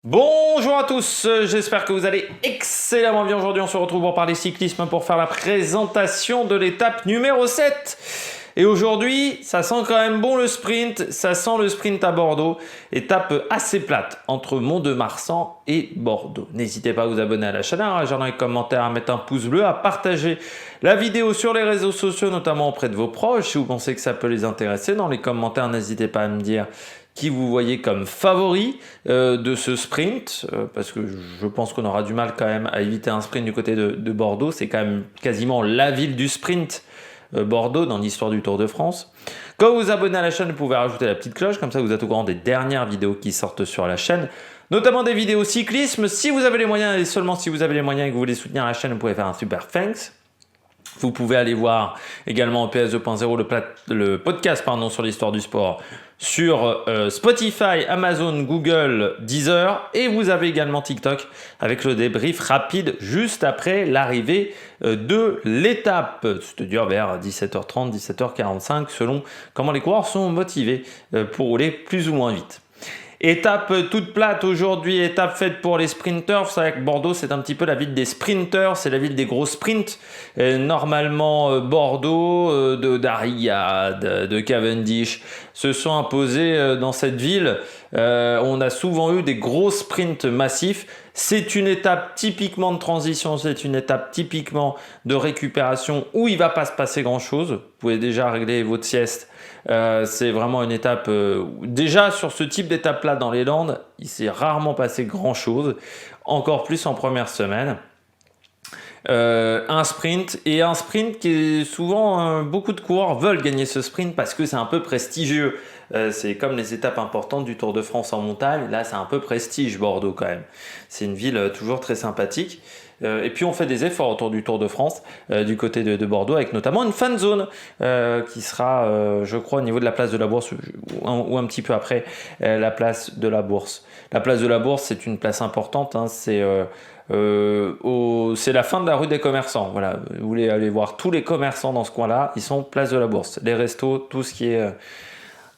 Bonjour à tous, j'espère que vous allez excellemment bien. Aujourd'hui on se retrouve pour parler cyclisme, pour faire la présentation de l'étape numéro 7. Et aujourd'hui ça sent quand même bon le sprint, ça sent le sprint à Bordeaux. Étape assez plate entre Mont-de-Marsan et Bordeaux. N'hésitez pas à vous abonner à la chaîne, à réagir dans les commentaires, à mettre un pouce bleu, à partager la vidéo sur les réseaux sociaux, notamment auprès de vos proches. Si vous pensez que ça peut les intéresser, dans les commentaires n'hésitez pas à me dire qui vous voyez comme favori de ce sprint, parce que je pense qu'on aura du mal quand même à éviter un sprint du côté de Bordeaux. C'est quand même quasiment la ville du sprint, Bordeaux, dans l'histoire du Tour de France. Quand vous vous abonnez à la chaîne, vous pouvez rajouter la petite cloche, comme ça vous êtes au courant des dernières vidéos qui sortent sur la chaîne, notamment des vidéos cyclisme. Si vous avez les moyens, et seulement si vous avez les moyens et que vous voulez soutenir la chaîne, vous pouvez faire un super thanks. Vous pouvez aller voir également PS 2.0 le podcast sur l'histoire du sport sur Spotify, Amazon, Google, Deezer, et vous avez également TikTok avec le débrief rapide juste après l'arrivée de l'étape. C'est-à-dire vers 17h30, 17h45 selon comment les coureurs sont motivés pour rouler plus ou moins vite. Étape toute plate aujourd'hui, étape faite pour les sprinteurs. Vous savez que Bordeaux, c'est un petit peu la ville des sprinteurs, c'est la ville des gros sprints. Normalement, Bordeaux, d'Ariga, de Cavendish se sont imposés dans cette ville. On a souvent eu des gros sprints massifs. C'est une étape typiquement de transition, c'est une étape typiquement de récupération où il ne va pas se passer grand-chose. Vous pouvez déjà régler votre sieste. C'est vraiment une étape, déjà sur ce type d'étape-là dans les Landes, il s'est rarement passé grand-chose, encore plus en première semaine. Un sprint qui est souvent, beaucoup de coureurs veulent gagner ce sprint parce que c'est un peu prestigieux. C'est comme les étapes importantes du Tour de France en montagne. Là, c'est un peu prestige, Bordeaux, quand même. C'est une ville toujours très sympathique. Et puis, on fait des efforts autour du Tour de France du côté de Bordeaux, avec notamment une fan zone qui sera, je crois, au niveau de la place de la Bourse ou un petit peu après la place de la Bourse. La place de la Bourse, c'est une place importante. C'est la fin de la rue des commerçants. Voilà, vous voulez aller voir tous les commerçants dans ce coin-là, ils sont place de la Bourse. Les restos, tout ce qui est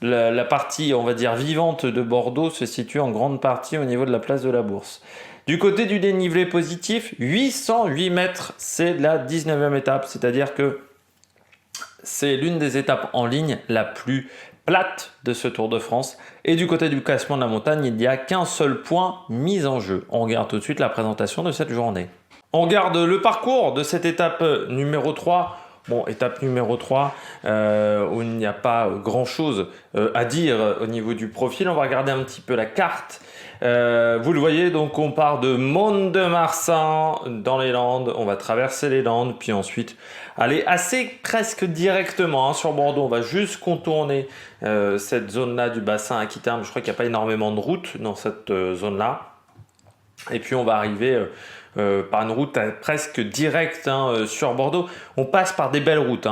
la partie, on va dire, vivante de Bordeaux se situe en grande partie au niveau de la place de la Bourse. Du côté du dénivelé positif, 808 mètres, c'est la 19e étape, c'est-à-dire que c'est l'une des étapes en ligne la plus plate de ce Tour de France. Et du côté du classement de la montagne, il n'y a qu'un seul point mis en jeu. On regarde tout de suite la présentation de cette journée. On regarde le parcours de cette étape numéro 3. Bon, étape numéro 3, où il n'y a pas grand-chose à dire au niveau du profil. On va regarder un petit peu la carte. Vous le voyez, donc on part de Mont-de-Marsan dans les Landes. On va traverser les Landes, puis ensuite aller assez presque directement sur Bordeaux. On va juste contourner cette zone-là du bassin Aquitaine. Je crois qu'il n'y a pas énormément de routes dans cette zone-là. Et puis on va arriver par une route presque directe sur Bordeaux. On passe par des belles routes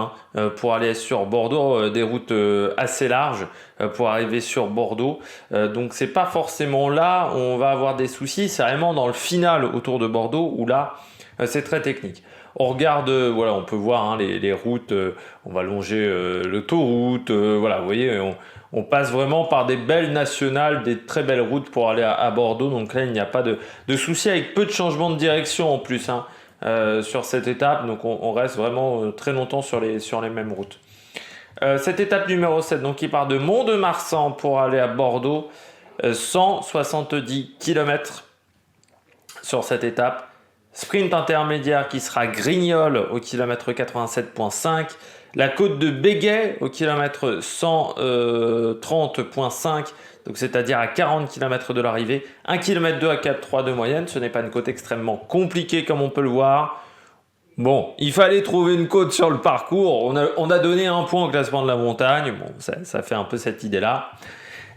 pour aller sur Bordeaux, des routes assez larges pour arriver sur Bordeaux. Donc c'est pas forcément là où on va avoir des soucis, c'est vraiment dans le final autour de Bordeaux où là c'est très technique. On regarde, voilà, on peut voir les routes, on va longer l'autoroute, voilà, vous voyez, on passe vraiment par des belles nationales, des très belles routes pour aller à Bordeaux. Donc là, il n'y a pas de souci avec peu de changements de direction en plus sur cette étape. Donc on reste vraiment très longtemps sur les mêmes routes. Cette étape numéro 7, donc qui part de Mont-de-Marsan pour aller à Bordeaux, 170 km sur cette étape. Sprint intermédiaire qui sera Grignol au kilomètre 87.5. La côte de Béguet au kilomètre 130.5, donc c'est-à-dire à 40 km de l'arrivée. 1 km 2 à 4,3 de moyenne, ce n'est pas une côte extrêmement compliquée comme on peut le voir. Bon, il fallait trouver une côte sur le parcours, on a donné un point au classement de la montagne, bon, ça fait un peu cette idée-là.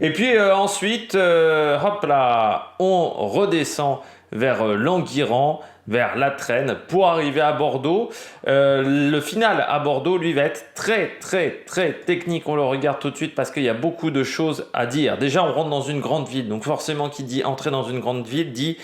Et puis ensuite, hop là, on redescend vers Languiran, vers La Traîne pour arriver à Bordeaux. Le final à Bordeaux, lui, va être très, très, très technique. On le regarde tout de suite parce qu'il y a beaucoup de choses à dire. Déjà, on rentre dans une grande ville. Donc forcément, qui dit entrer dans une grande ville, dit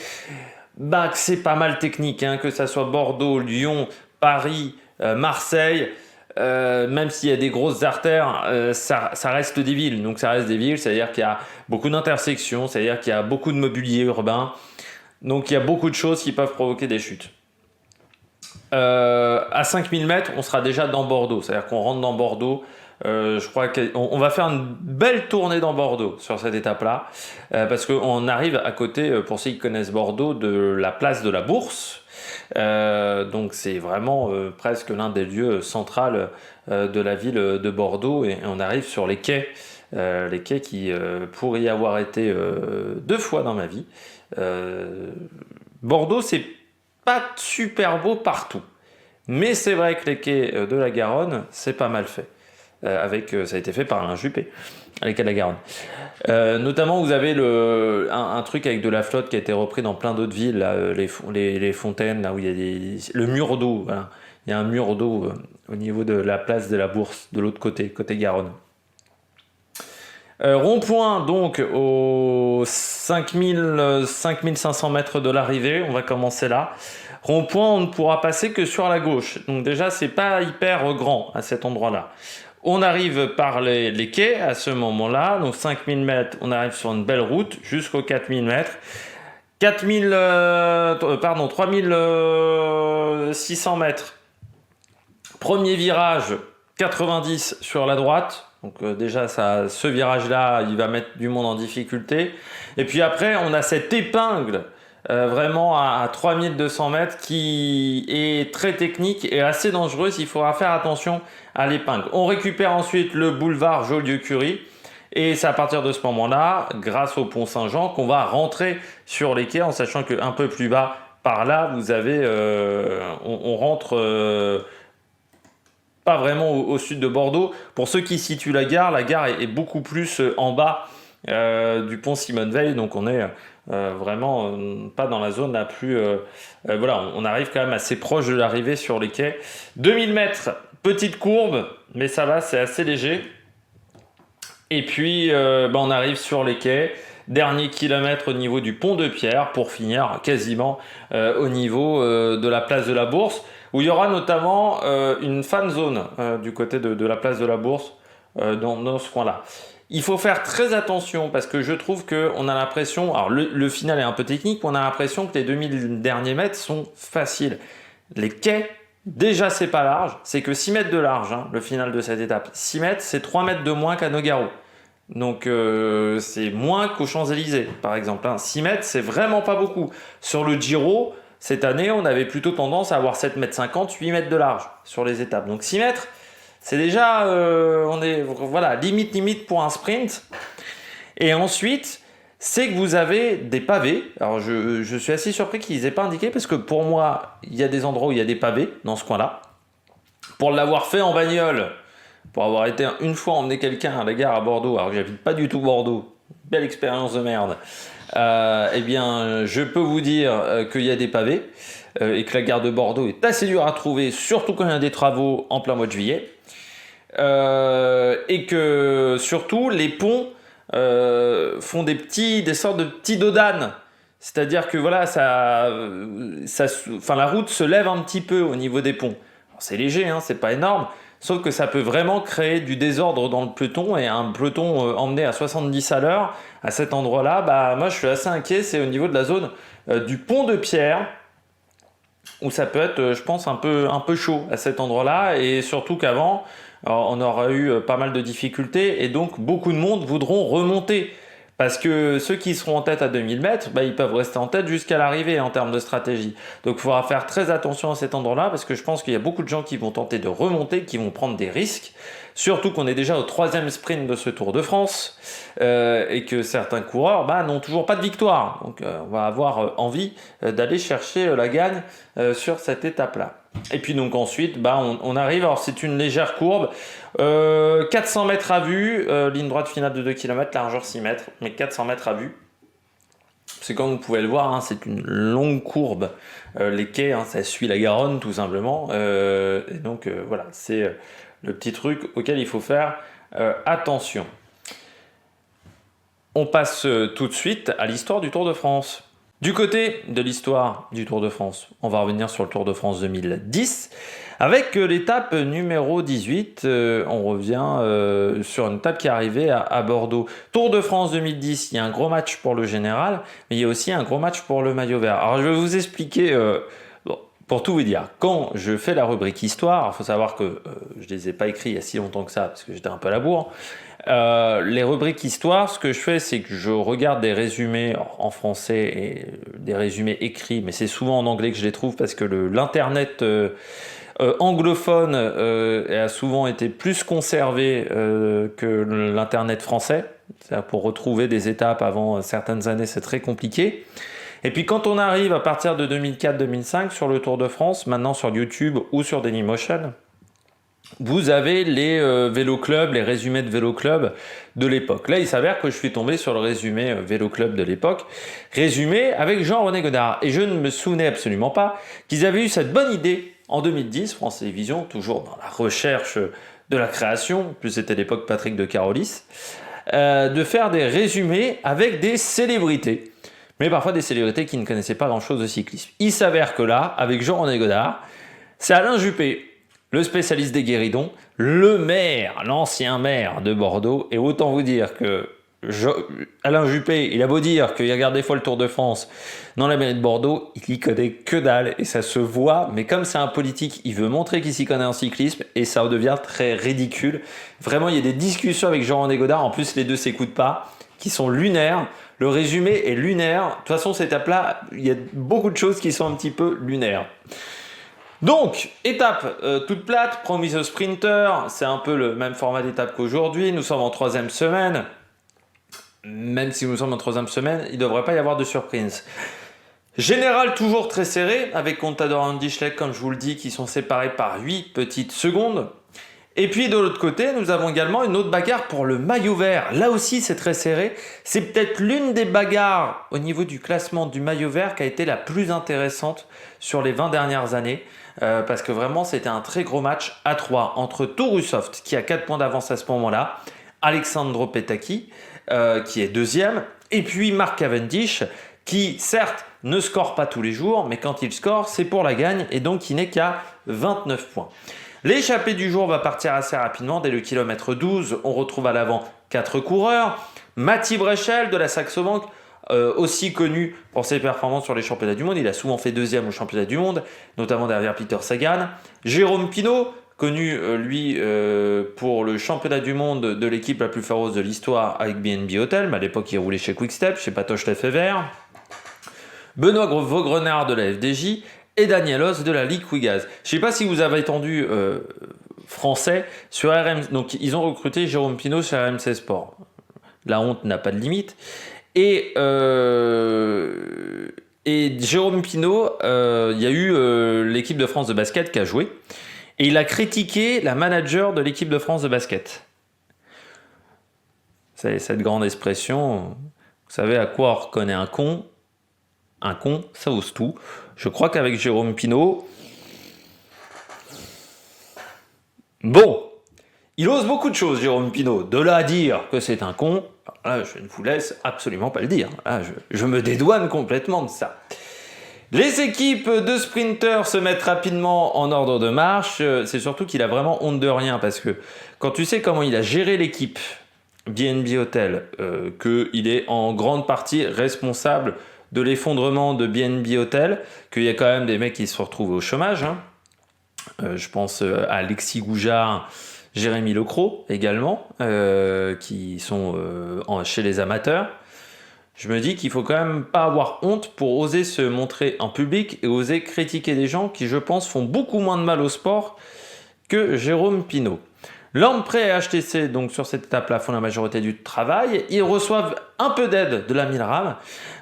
que c'est pas mal technique. Que ça soit Bordeaux, Lyon, Paris, Marseille. même s'il y a des grosses artères, ça reste des villes. Donc ça reste des villes, c'est-à-dire qu'il y a beaucoup d'intersections, c'est-à-dire qu'il y a beaucoup de mobilier urbain. Donc il y a beaucoup de choses qui peuvent provoquer des chutes. À 5000 mètres, on sera déjà dans Bordeaux, c'est-à-dire qu'on rentre dans Bordeaux. Je crois qu'on va faire une belle tournée dans Bordeaux sur cette étape-là, parce qu'on arrive à côté, pour ceux qui connaissent Bordeaux, de la place de la Bourse. Donc c'est vraiment presque l'un des lieux centraux de la ville de Bordeaux, et on arrive sur les quais qui, pour y avoir été 2 fois dans ma vie, Bordeaux, c'est pas super beau partout, mais c'est vrai que les quais de la Garonne, c'est pas mal fait. Ça a été fait par Alain Juppé, les quais de la Garonne. Notamment, vous avez un truc avec de la flotte qui a été repris dans plein d'autres villes, là, les fontaines, là où il y a le mur d'eau. Voilà. Il y a un mur d'eau au niveau de la place de la Bourse, de l'autre côté Garonne. Rond-point, donc, aux 5500 mètres de l'arrivée, on va commencer là. Rond-point, on ne pourra passer que sur la gauche. Donc déjà, c'est pas hyper grand à cet endroit-là. On arrive par les quais à ce moment-là, donc 5000 mètres, on arrive sur une belle route jusqu'aux 4000 mètres. 3600 mètres. Premier virage, 90 sur la droite. Donc déjà, ce virage-là, il va mettre du monde en difficulté. Et puis après, on a cette épingle vraiment à 3200 mètres qui est très technique et assez dangereuse. Il faudra faire attention à l'épingle. On récupère ensuite le boulevard Jolieu-Curie. Et c'est à partir de ce moment-là, grâce au pont Saint-Jean, qu'on va rentrer sur les quais, en sachant qu'un peu plus bas, par là, vous avez, on rentre pas vraiment au sud de Bordeaux. Pour ceux qui situent la gare est beaucoup plus en bas du pont Simone Veil, donc on est vraiment pas dans la zone la plus... voilà, on arrive quand même assez proche de l'arrivée sur les quais. 2000 mètres, petite courbe, mais ça va, c'est assez léger. Et puis, on arrive sur les quais. Dernier kilomètre au niveau du pont de Pierre pour finir quasiment au niveau de la place de la Bourse, où il y aura notamment une fan zone du côté de la place de la Bourse dans ce coin-là. Il faut faire très attention parce que je trouve qu'on a l'impression, alors le final est un peu technique, mais on a l'impression que les 2000 derniers mètres sont faciles. Les quais, déjà c'est pas large, c'est que 6 mètres de large, hein, le final de cette étape. 6 mètres, c'est 3 mètres de moins qu'à Nogaro. Donc c'est moins qu'aux Champs-Élysées par exemple. 6 mètres, c'est vraiment pas beaucoup. Sur le Giro, cette année, on avait plutôt tendance à avoir 7,50 m, 8 mètres de large sur les étapes. Donc 6 mètres, c'est déjà, on est voilà, limite pour un sprint. Et ensuite, c'est que vous avez des pavés. Alors je suis assez surpris qu'ils aient pas indiqué parce que pour moi, il y a des endroits où il y a des pavés dans ce coin-là. Pour l'avoir fait en bagnole, pour avoir été une fois emmener quelqu'un à la gare à Bordeaux, alors que j'habite pas du tout Bordeaux, belle expérience de merde, eh bien je peux vous dire qu'il y a des pavés et que la gare de Bordeaux est assez dure à trouver, surtout quand il y a des travaux en plein mois de juillet, et que surtout les ponts font des sortes de petits dodanes. C'est-à-dire que voilà, la route se lève un petit peu au niveau des ponts. Alors, c'est léger, hein, c'est pas énorme, sauf que ça peut vraiment créer du désordre dans le peloton, et un peloton emmené à 70 à l'heure, à cet endroit-là, moi je suis assez inquiet, c'est au niveau de la zone du pont de Pierre, où ça peut être, je pense, un peu chaud à cet endroit-là, et surtout qu'avant, on aura eu pas mal de difficultés, et donc beaucoup de monde voudront remonter. Parce que ceux qui seront en tête à 2000 mètres, ils peuvent rester en tête jusqu'à l'arrivée en termes de stratégie. Donc il faudra faire très attention à cet endroit-là parce que je pense qu'il y a beaucoup de gens qui vont tenter de remonter, qui vont prendre des risques. Surtout qu'on est déjà au 3e sprint de ce Tour de France et que certains coureurs n'ont toujours pas de victoire. Donc on va avoir envie d'aller chercher la gagne sur cette étape-là. Et puis donc ensuite, on arrive, alors c'est une légère courbe, 400 mètres à vue, ligne droite finale de 2 km, largeur 6 mètres, mais 400 mètres à vue. C'est comme vous pouvez le voir, hein, c'est une longue courbe. Les quais, ça suit la Garonne tout simplement. Et donc voilà, c'est le petit truc auquel il faut faire attention. On passe tout de suite à l'histoire du Tour de France. Du côté de l'histoire du Tour de France, on va revenir sur le Tour de France 2010. Avec l'étape numéro 18, on revient sur une étape qui est arrivée à Bordeaux. Tour de France 2010, il y a un gros match pour le général, mais il y a aussi un gros match pour le maillot vert. Alors je vais vous expliquer, pour tout vous dire, quand je fais la rubrique histoire, il faut savoir que je ne les ai pas écrits il y a si longtemps que ça, parce que j'étais un peu à la bourre. Les rubriques histoire, ce que je fais, c'est que je regarde des résumés en français et des résumés écrits, mais c'est souvent en anglais que je les trouve parce que l'internet anglophone a souvent été plus conservé que l'internet français. C'est-à-dire pour retrouver des étapes avant certaines années, c'est très compliqué. Et puis quand on arrive à partir de 2004-2005 sur le Tour de France, maintenant sur YouTube ou sur Dailymotion, vous avez les Vélo Club, les résumés de Vélo Club de l'époque. Là, il s'avère que je suis tombé sur le résumé Vélo Club de l'époque, résumé avec Jean-René Godard. Et je ne me souvenais absolument pas qu'ils avaient eu cette bonne idée en 2010, France Télévisions, toujours dans la recherche de la création, en plus c'était l'époque Patrick de Carolis, de faire des résumés avec des célébrités. Mais parfois des célébrités qui ne connaissaient pas grand-chose de cyclisme. Il s'avère que là, avec Jean-René Godard, c'est Alain Juppé, le spécialiste des guéridons, le maire, l'ancien maire de Bordeaux. Et autant vous dire que Alain Juppé, il a beau dire qu'il regarde des fois le Tour de France dans la mairie de Bordeaux, il y connaît que dalle et ça se voit. Mais comme c'est un politique, il veut montrer qu'il s'y connaît en cyclisme et ça devient très ridicule. Vraiment, il y a des discussions avec Jean-René Godard. En plus, les deux s'écoutent pas, qui sont lunaires. Le résumé est lunaire. De toute façon, cette étape-là, il y a beaucoup de choses qui sont un petit peu lunaires. Donc, étape toute plate, promise au sprinter, c'est un peu le même format d'étape qu'aujourd'hui. Nous sommes en 3e semaine. Même si nous sommes en 3e semaine, il ne devrait pas y avoir de surprise. Général toujours très serré, avec Contador et Andy Schleck, comme je vous le dis, qui sont séparés par 8 petites secondes. Et puis de l'autre côté, nous avons également une autre bagarre pour le maillot vert. Là aussi, c'est très serré. C'est peut-être l'une des bagarres au niveau du classement du maillot vert qui a été la plus intéressante sur les 20 dernières années. Parce que vraiment, c'était un très gros match à 3 entre Tourusoft, qui a 4 points d'avance à ce moment-là, Alexandro Petacchi, qui est 2e, et puis Mark Cavendish, qui certes ne score pas tous les jours, mais quand il score, c'est pour la gagne, et donc il n'est qu'à 29 points. L'échappée du jour va partir assez rapidement. Dès le kilomètre 12, on retrouve à l'avant 4 coureurs. Matti Brechel de la Saxo Bank, aussi connu pour ses performances sur les championnats du monde. Il a souvent fait 2e au championnat du monde, notamment derrière Peter Sagan. Jérôme Pinault, connu lui pour le championnat du monde de l'équipe la plus féroce de l'histoire avec BNB Hotel, mais à l'époque il roulait chez Quick-Step, chez Patoche Lefebvre. Benoît Vaugrenard de la FDJ et Daniel Os de la Ligue Quick-Gaz. Je ne sais pas si vous avez entendu français sur RMC. Donc ils ont recruté Jérôme Pinault sur RMC Sport. La honte n'a pas de limite. Et Jérôme Pinault, il y a eu l'équipe de France de basket qui a joué. Et il a critiqué la manager de l'équipe de France de basket. C'est cette grande expression. Vous savez à quoi on reconnaît un con? Un con, ça ose tout. Je crois qu'avec Jérôme Pinault, bon, il ose beaucoup de choses, Jérôme Pinault. De là à dire que c'est un con, là, je ne vous laisse absolument pas le dire. Là, je me dédouane complètement de ça. Les équipes de sprinters se mettent rapidement en ordre de marche. C'est surtout qu'il a vraiment honte de rien parce que quand tu sais comment il a géré l'équipe BNB Hotel, qu'il est en grande partie responsable de l'effondrement de BNB Hotel, qu'il y a quand même des mecs qui se retrouvent au chômage. Hein. Je pense à Alexis Goujard, Jérémy Lecros également, qui sont chez les amateurs. Je me dis qu'il faut quand même pas avoir honte pour oser se montrer en public et oser critiquer des gens qui, je pense, font beaucoup moins de mal au sport que Jérôme Pinault. Lamprey et HTC, donc sur cette étape-là, font la majorité du travail. Ils reçoivent un peu d'aide de la Milram.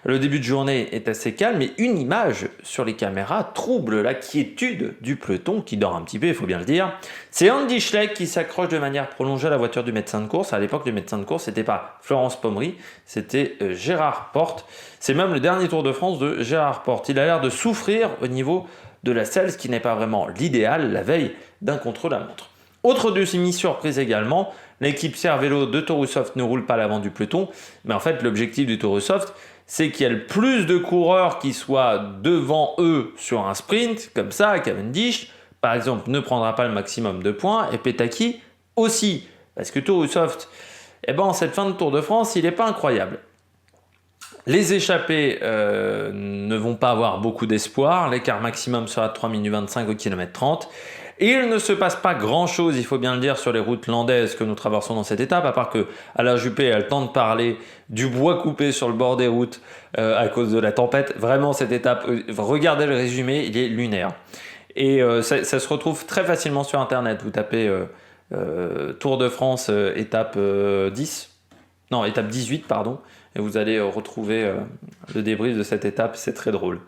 Le début de journée est assez calme, mais une image sur les caméras trouble la quiétude du peloton qui dort un petit peu, il faut bien le dire. C'est Andy Schleck qui s'accroche de manière prolongée à la voiture du médecin de course. À l'époque, le médecin de course, c'était pas Florence Pommery, c'était Gérard Porte. C'est même le dernier Tour de France de Gérard Porte. Il a l'air de souffrir au niveau de la selle, ce qui n'est pas vraiment l'idéal la veille d'un contre-la-montre. Autre demi-surprise également, l'équipe Cervélo de Tourusoft ne roule pas à l'avant du peloton, mais en fait l'objectif du Tourusoft, c'est qu'il y ait le plus de coureurs qui soient devant eux sur un sprint, comme ça, Cavendish, par exemple, ne prendra pas le maximum de points et Petaki aussi. Parce que Tourousoft, en cette fin de Tour de France, il n'est pas incroyable. Les échappés ne vont pas avoir beaucoup d'espoir. L'écart maximum sera de 3 minutes 25 au km 30. Et il ne se passe pas grand-chose, il faut bien le dire, sur les routes landaises que nous traversons dans cette étape, à part que Alain Juppé a le temps de parler du bois coupé sur le bord des routes à cause de la tempête. Vraiment, cette étape, regardez le résumé, il est lunaire. Et ça se retrouve très facilement sur Internet. Vous tapez Tour de France, étape 18, pardon. Et vous allez retrouver le débrief de cette étape, c'est très drôle.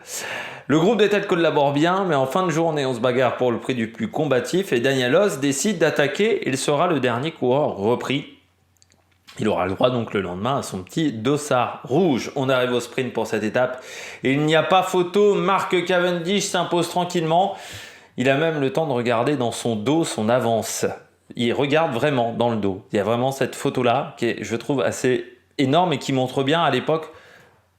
Le groupe des têtes collabore bien, mais en fin de journée, on se bagarre pour le prix du plus combatif et Daniel Oss décide d'attaquer. Il sera le dernier coureur repris. Il aura le droit donc le lendemain à son petit dossard rouge. On arrive au sprint pour cette étape. Il n'y a pas photo, Mark Cavendish s'impose tranquillement. Il a même le temps de regarder dans son dos son avance. Il regarde vraiment dans le dos. Il y a vraiment cette photo-là qui est, je trouve, assez énorme et qui montre bien à l'époque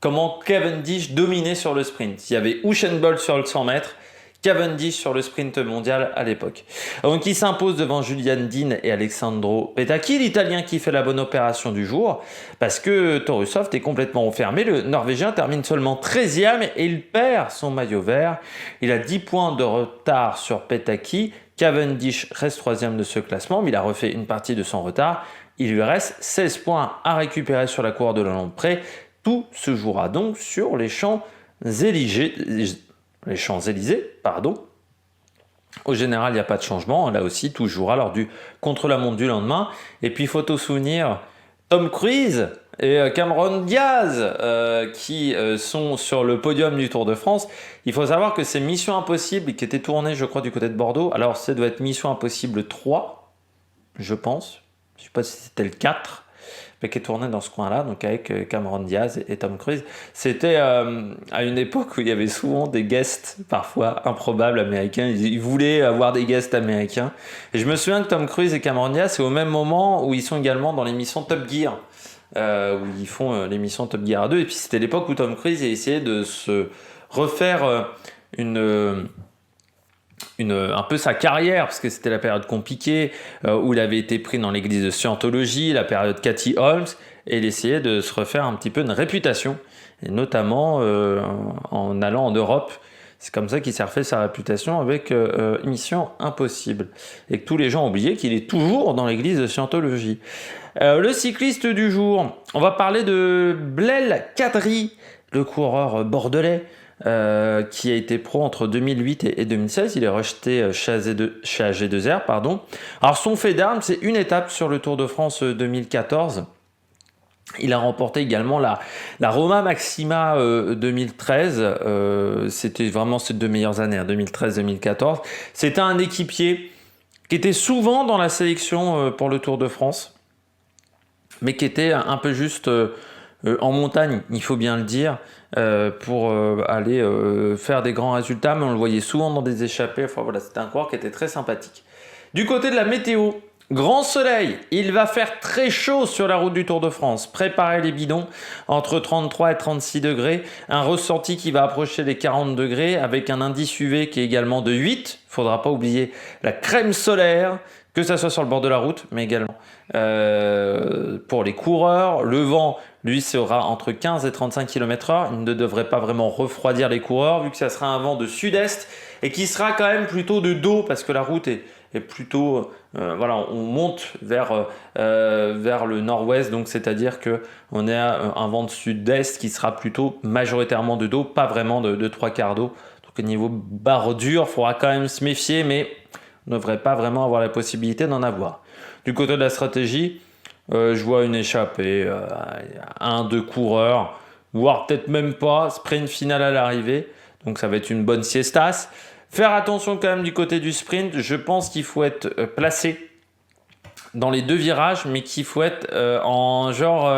comment Cavendish dominait sur le sprint. Il y avait Usain Bolt sur le 100 mètres, Cavendish sur le sprint mondial à l'époque. Donc il s'impose devant Julian Dean et Alessandro Petacchi, l'Italien qui fait la bonne opération du jour, parce que Tourousoft est complètement enfermé. Le Norvégien termine seulement 13e et il perd son maillot vert. Il a 10 points de retard sur Petacchi. Cavendish reste 3e de ce classement, mais il a refait une partie de son retard. Il lui reste 16 points à récupérer sur la course de Longpré. Tout se jouera donc sur les Champs-Élysées. Au général, il n'y a pas de changement. Là aussi, tout se jouera lors du contre-la-montre du lendemain. Et puis, photo souvenir, Tom Cruise et Cameron Diaz qui sont sur le podium du Tour de France. Il faut savoir que c'est Mission Impossible qui était tournée, je crois, du côté de Bordeaux. Alors, ça doit être Mission Impossible 3, je pense. Je ne sais pas si c'était le 4, mais qui est tourné dans ce coin-là, donc avec Cameron Diaz et Tom Cruise. C'était à une époque où il y avait souvent des guests, parfois improbables, américains. Ils voulaient avoir des guests américains. Et je me souviens que Tom Cruise et Cameron Diaz, c'est au même moment où ils sont également dans l'émission Top Gear, où ils font l'émission Top Gear 2. Et puis c'était l'époque où Tom Cruise a essayé de se refaire un peu sa carrière, parce que c'était la période compliquée où il avait été pris dans l'église de Scientologie, la période Cathy Holmes, et il essayait de se refaire un petit peu une réputation, et notamment en allant en Europe. C'est comme ça qu'il s'est refait sa réputation avec Mission Impossible, et que tous les gens ont oublié qu'il est toujours dans l'église de Scientologie. Le cycliste du jour, on va parler de Blel Kadri, le coureur bordelais, qui a été pro entre 2008 et 2016. Il est rejeté chez AG2R. Alors son fait d'armes, c'est une étape sur le Tour de France 2014. Il a remporté également la Roma Maxima 2013. C'était vraiment ces 2 meilleures années, 2013-2014. C'était un équipier qui était souvent dans la sélection pour le Tour de France, mais qui était un peu juste en montagne, il faut bien le dire, pour aller faire des grands résultats, mais on le voyait souvent dans des échappées. Enfin voilà, c'était un coureur qui était très sympathique. Du côté de la météo, grand soleil, il va faire très chaud sur la route du Tour de France. Préparez les bidons, entre 33 et 36 degrés, un ressenti qui va approcher les 40 degrés avec un indice UV qui est également de 8. Il ne faudra pas oublier la crème solaire, que ça soit sur le bord de la route, mais également pour les coureurs. Le vent, lui, sera entre 15 et 35 km/h. Il ne devrait pas vraiment refroidir les coureurs, vu que ça sera un vent de sud-est et qui sera quand même plutôt de dos, parce que la route est plutôt... on monte vers le nord-ouest, donc c'est-à-dire qu'on a un vent de sud-est qui sera plutôt majoritairement de dos, pas vraiment de 3/4 d'eau. Donc au niveau bordure, il faudra quand même se méfier, mais on ne devrait pas vraiment avoir la possibilité d'en avoir. Du côté de la stratégie, je vois une échappée, 1-2 coureurs, voire peut-être même pas, sprint final à l'arrivée, donc ça va être une bonne siestas. Faire attention quand même du côté du sprint, je pense qu'il faut être placé dans les 2 virages, mais qu'il faut être en genre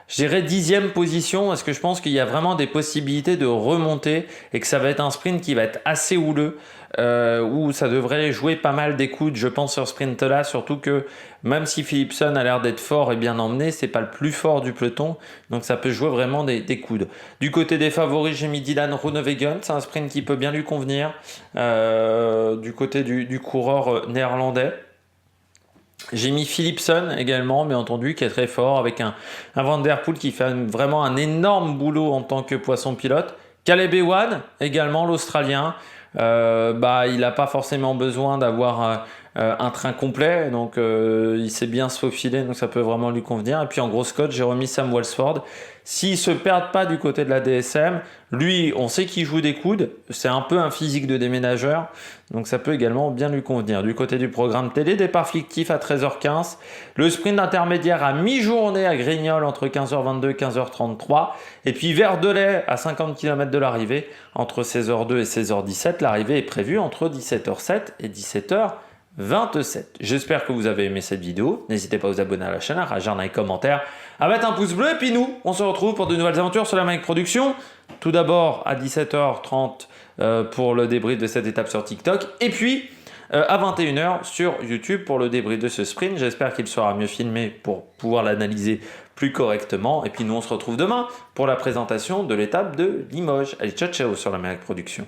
je dirais 10e position parce que je pense qu'il y a vraiment des possibilités de remonter et que ça va être un sprint qui va être assez houleux où ça devrait jouer pas mal d'écoute, je pense, sur ce sprint-là, surtout que même si Philipsen a l'air d'être fort et bien emmené, c'est pas le plus fort du peloton, donc ça peut jouer vraiment des coudes. Du côté des favoris, j'ai mis Dylan Groenewegen, c'est un sprint qui peut bien lui convenir, du côté du coureur néerlandais. J'ai mis Philipsen également, bien entendu, qui est très fort, avec un Van Der Poel qui fait vraiment un énorme boulot en tant que poisson pilote. Caleb Ewan, également l'Australien, il n'a pas forcément besoin d'avoir un train complet, donc il sait bien se faufiler, donc ça peut vraiment lui convenir. Et puis en grosse cote, j'ai remis Sam Welsford. S'il ne se perd pas du côté de la DSM, lui, on sait qu'il joue des coudes, c'est un peu un physique de déménageur, donc ça peut également bien lui convenir. Du côté du programme télé, départ fictif à 13h15, le sprint intermédiaire à mi-journée à Grignol entre 15h22 et 15h33, et puis Verdelais à 50 km de l'arrivée entre 16h02 et 16h17. L'arrivée est prévue entre 17h07 et 17h27. J'espère que vous avez aimé cette vidéo. N'hésitez pas à vous abonner à la chaîne, à réagir dans les commentaires, à mettre un pouce bleu. Et puis nous, on se retrouve pour de nouvelles aventures sur la Maniac Production. Tout d'abord à 17h30 pour le débrief de cette étape sur TikTok. Et puis à 21h sur YouTube pour le débrief de ce sprint. J'espère qu'il sera mieux filmé pour pouvoir l'analyser plus correctement. Et puis nous, on se retrouve demain pour la présentation de l'étape de Limoges. Allez, ciao ciao sur la Maniac Production.